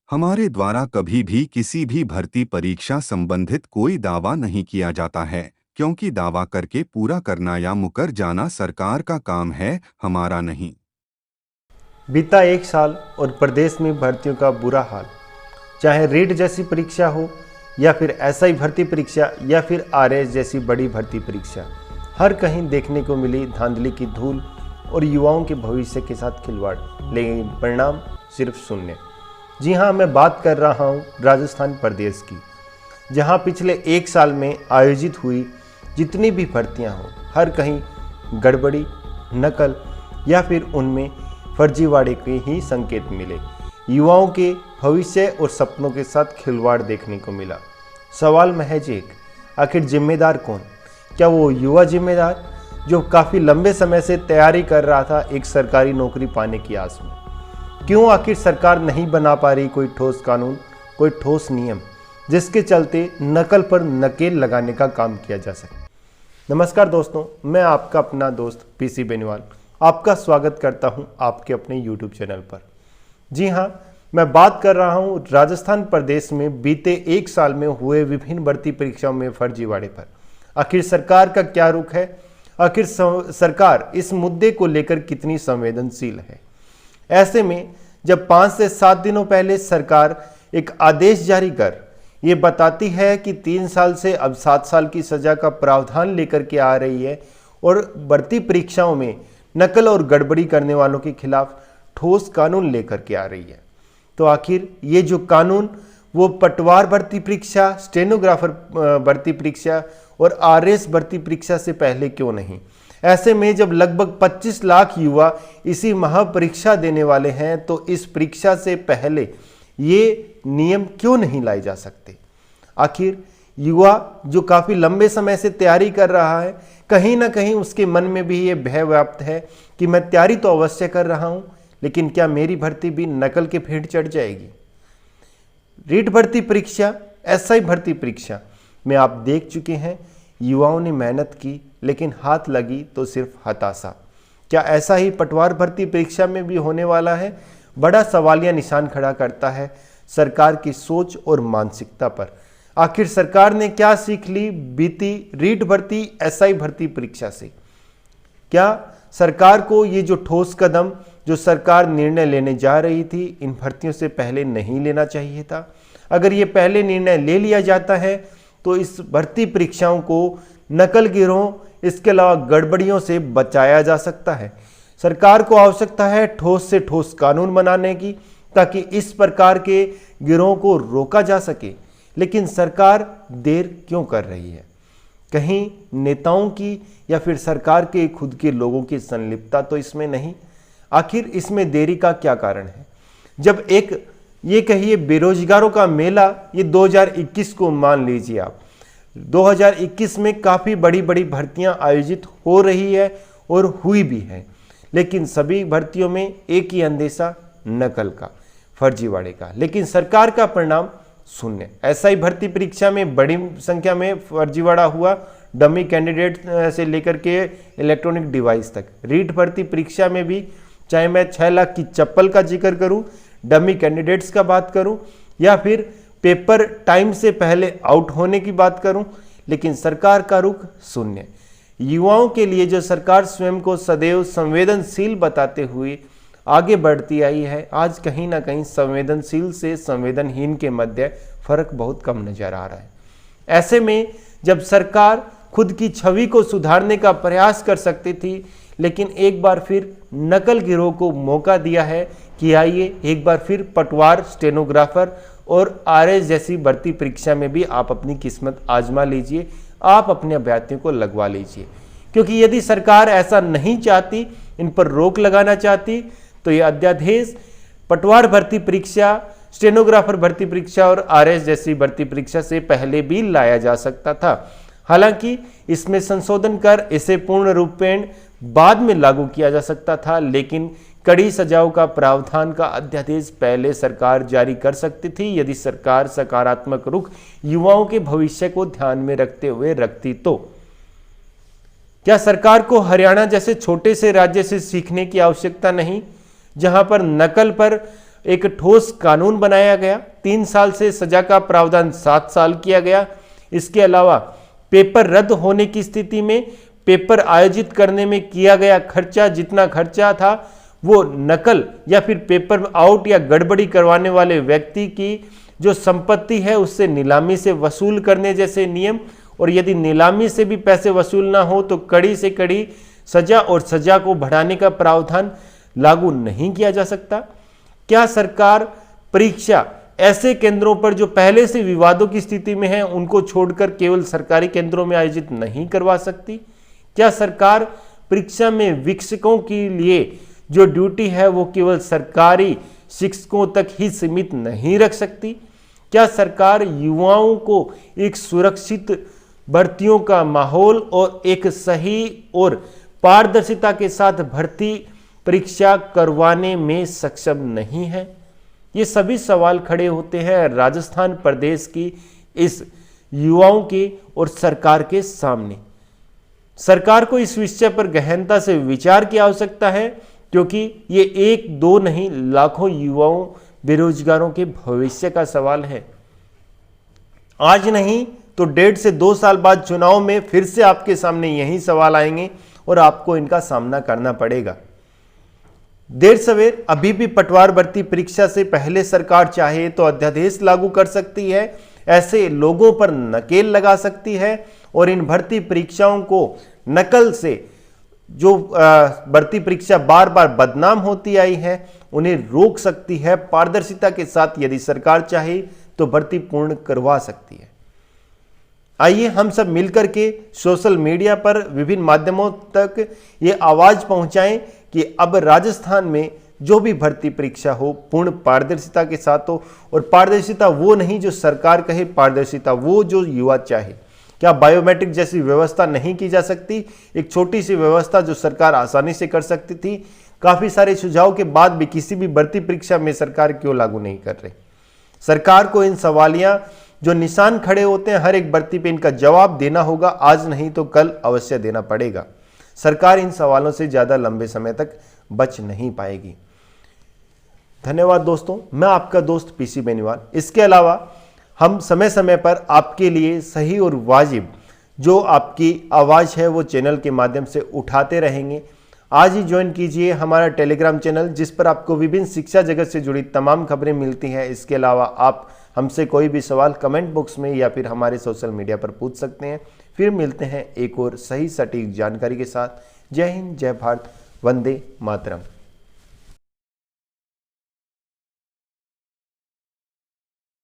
हमारे द्वारा कभी भी किसी भी भर्ती परीक्षा संबंधित कोई दावा नहीं किया जाता है, क्योंकि दावा करके पूरा करना या मुकर जाना सरकार का काम है, हमारा नहीं। बीता एक साल और प्रदेश में भर्तियों का बुरा हाल, चाहे रीट जैसी परीक्षा हो या फिर एसआई भर्ती परीक्षा या फिर आरएस जैसी बड़ी भर्ती परीक्षा, हर कहीं देखने को मिली धांधली की धूल और युवाओं के भविष्य के साथ खिलवाड़, लेकिन परिणाम सिर्फ शून्य। जी हाँ, मैं बात कर रहा हूँ राजस्थान प्रदेश की, जहाँ पिछले एक साल में आयोजित हुई जितनी भी भर्तियाँ हों, हर कहीं गड़बड़ी, नकल या फिर उनमें फर्जीवाड़े के ही संकेत मिले। युवाओं के भविष्य और सपनों के साथ खिलवाड़ देखने को मिला। सवाल महज एक, आखिर जिम्मेदार कौन? क्या वो युवा जिम्मेदार जो काफ़ी लंबे समय से तैयारी कर रहा था एक सरकारी नौकरी पाने की आस में? क्यों आखिर सरकार नहीं बना पा रही कोई ठोस कानून, कोई ठोस नियम जिसके चलते नकल पर नकेल लगाने का काम किया जा सके? नमस्कार दोस्तों, मैं आपका अपना दोस्त पीसी बेनीवाल आपका स्वागत करता हूं आपके अपने YouTube चैनल पर। जी हां, मैं बात कर रहा हूं राजस्थान प्रदेश में बीते एक साल में हुए विभिन्न भर्ती परीक्षाओं में फर्जीवाड़े पर। आखिर सरकार का क्या रुख है? आखिर सरकार इस मुद्दे को लेकर कितनी संवेदनशील है? ऐसे में जब 5 से 7 दिनों पहले सरकार एक आदेश जारी कर ये बताती है कि 3 साल से अब 7 साल की सजा का प्रावधान लेकर के आ रही है और भर्ती परीक्षाओं में नकल और गड़बड़ी करने वालों के खिलाफ ठोस कानून लेकर के आ रही है, तो आखिर ये जो कानून वो पटवार भर्ती परीक्षा, स्टेनोग्राफर भर्ती परीक्षा और आरएस भर्ती परीक्षा से पहले क्यों नहीं? ऐसे में जब लगभग 25 लाख युवा इसी महापरीक्षा देने वाले हैं, तो इस परीक्षा से पहले ये नियम क्यों नहीं लाए जा सकते? आखिर युवा जो काफ़ी लंबे समय से तैयारी कर रहा है, कहीं ना कहीं उसके मन में भी ये भय व्याप्त है कि मैं तैयारी तो अवश्य कर रहा हूँ, लेकिन क्या मेरी भर्ती भी नकल के भेंट चढ़ जाएगी? रीट भर्ती परीक्षा, एसआई भर्ती परीक्षा में आप देख चुके हैं, युवाओं ने मेहनत की लेकिन हाथ लगी तो सिर्फ हताशा। क्या ऐसा ही पटवार भर्ती परीक्षा में भी होने वाला है? बड़ा सवालिया निशान खड़ा करता है सरकार की सोच और मानसिकता पर। आखिर सरकार ने क्या सीख ली बीती रीट भर्ती, एसआई भर्ती परीक्षा से? क्या सरकार को ये जो ठोस कदम जो सरकार निर्णय लेने जा रही थी इन भर्तियों से पहले नहीं लेना चाहिए था? अगर ये पहले निर्णय ले लिया जाता है तो इस भर्ती परीक्षाओं को नकल गिरोह, इसके अलावा गड़बड़ियों से बचाया जा सकता है। सरकार को आवश्यकता है ठोस से ठोस कानून बनाने की, ताकि इस प्रकार के गिरोह को रोका जा सके। लेकिन सरकार देर क्यों कर रही है? कहीं नेताओं की या फिर सरकार के खुद के लोगों की संलिप्तता तो इसमें नहीं? आखिर इसमें देरी का क्या कारण है? जब एक ये कहिए बेरोजगारों का मेला, ये 2021 को मान लीजिए आप, 2021 में काफ़ी बड़ी बड़ी भर्तियां आयोजित हो रही है और हुई भी है, लेकिन सभी भर्तियों में एक ही अंदेशा, नकल का, फर्जीवाड़े का। लेकिन सरकार का परिणाम शून्य। एसआई भर्ती परीक्षा में बड़ी संख्या में फर्जीवाड़ा हुआ, डमी कैंडिडेट से लेकर के इलेक्ट्रॉनिक डिवाइस तक। रीट भर्ती परीक्षा में भी, चाहे मैं 6 लाख की चप्पल का जिक्र करूं, डमी कैंडिडेट्स का बात करूं या फिर पेपर टाइम से पहले आउट होने की बात करूं, लेकिन सरकार का रुख शून्य। युवाओं के लिए जो सरकार स्वयं को सदैव संवेदनशील बताते हुए आगे बढ़ती आई है, आज कहीं ना कहीं संवेदनशील से संवेदनहीन के मध्य फर्क बहुत कम नजर आ रहा है। ऐसे में जब सरकार खुद की छवि को सुधारने का प्रयास कर सकती थी, लेकिन एक बार फिर नकल गिरोह को मौका दिया है कि आइए एक बार फिर पटवार, स्टेनोग्राफर और आरएस जैसी भर्ती परीक्षा में भी आप अपनी किस्मत आजमा लीजिए, आप अपने अभ्यर्थियों को लगवा लीजिए। क्योंकि यदि सरकार ऐसा नहीं चाहती, इन पर रोक लगाना चाहती, तो ये अध्यादेश पटवार भर्ती परीक्षा, स्टेनोग्राफर भर्ती परीक्षा और आरएस जैसी भर्ती परीक्षा से पहले भी लाया जा सकता था। हालांकि इसमें संशोधन कर इसे पूर्ण रूपेण बाद में लागू किया जा सकता था, लेकिन कड़ी सजाओं का प्रावधान का अध्यादेश पहले सरकार जारी कर सकती थी, यदि सरकार सकारात्मक रुख युवाओं के भविष्य को ध्यान में रखते हुए रखती तो। क्या सरकार को हरियाणा जैसे छोटे से राज्य से सीखने की आवश्यकता नहीं, जहां पर नकल पर एक ठोस कानून बनाया गया। 3 साल से सजा का प्रावधान 7 साल किया गया। इसके अलावा पेपर रद्द होने की स्थिति में पेपर आयोजित करने में किया गया खर्चा, जितना खर्चा था वो नकल या फिर पेपर आउट या गड़बड़ी करवाने वाले व्यक्ति की जो संपत्ति है उससे नीलामी से वसूल करने जैसे नियम, और यदि नीलामी से भी पैसे वसूल ना हो तो कड़ी से कड़ी सजा और सजा को बढ़ाने का प्रावधान लागू नहीं किया जा सकता। क्या सरकार परीक्षा ऐसे केंद्रों पर जो पहले से विवादों की स्थिति में हैं उनको छोड़कर केवल सरकारी केंद्रों में आयोजित नहीं करवा सकती? क्या सरकार परीक्षा में शिक्षकों के लिए जो ड्यूटी है वो केवल सरकारी शिक्षकों तक ही सीमित नहीं रख सकती? क्या सरकार युवाओं को एक सुरक्षित भर्तियों का माहौल और एक सही और पारदर्शिता के साथ भर्ती परीक्षा करवाने में सक्षम नहीं है? ये सभी सवाल खड़े होते हैं राजस्थान प्रदेश की इस युवाओं के और सरकार के सामने। सरकार को इस विषय पर गहनता से विचार की आवश्यकता है, क्योंकि ये 1-2 नहीं लाखों युवाओं बेरोजगारों के भविष्य का सवाल है। आज नहीं तो 1.5 से 2 साल बाद चुनाव में फिर से आपके सामने यही सवाल आएंगे और आपको इनका सामना करना पड़ेगा। देर सवेर अभी भी पटवार भर्ती परीक्षा से पहले सरकार चाहे तो अध्यादेश लागू कर सकती है, ऐसे लोगों पर नकेल लगा सकती है और इन भर्ती परीक्षाओं को नकल से जो भर्ती परीक्षा बार बार बदनाम होती आई है उन्हें रोक सकती है। पारदर्शिता के साथ यदि सरकार चाहे तो भर्ती पूर्ण करवा सकती है। आइए हम सब मिलकर के सोशल मीडिया पर विभिन्न माध्यमों तक ये आवाज पहुंचाएं कि अब राजस्थान में जो भी भर्ती परीक्षा हो पूर्ण पारदर्शिता के साथ हो, और पारदर्शिता वो नहीं जो सरकार कहे, पारदर्शिता वो जो युवा चाहे। क्या बायोमेट्रिक जैसी व्यवस्था नहीं की जा सकती? एक छोटी सी व्यवस्था जो सरकार आसानी से कर सकती थी। काफी सारे सुझाव के बाद भी किसी भी भर्ती परीक्षा में सरकार क्यों लागू नहीं कर रही? सरकार को इन सवालिया जो निशान खड़े होते हैं हर एक भर्ती पे इनका जवाब देना होगा। आज नहीं तो कल अवश्य देना पड़ेगा। सरकार इन सवालों से ज्यादा लंबे समय तक बच नहीं पाएगी। धन्यवाद दोस्तों, मैं आपका दोस्त पीसी बेनीवाल। इसके अलावा हम समय समय पर आपके लिए सही और वाजिब जो आपकी आवाज़ है वो चैनल के माध्यम से उठाते रहेंगे। आज ही ज्वाइन कीजिए हमारा टेलीग्राम चैनल, जिस पर आपको विभिन्न शिक्षा जगत से जुड़ी तमाम खबरें मिलती हैं। इसके अलावा आप हमसे कोई भी सवाल कमेंट बॉक्स में या फिर हमारे सोशल मीडिया पर पूछ सकते हैं। फिर मिलते हैं एक और सही सटीक जानकारी के साथ। जय हिंद, जय भारत, वंदे मातरम।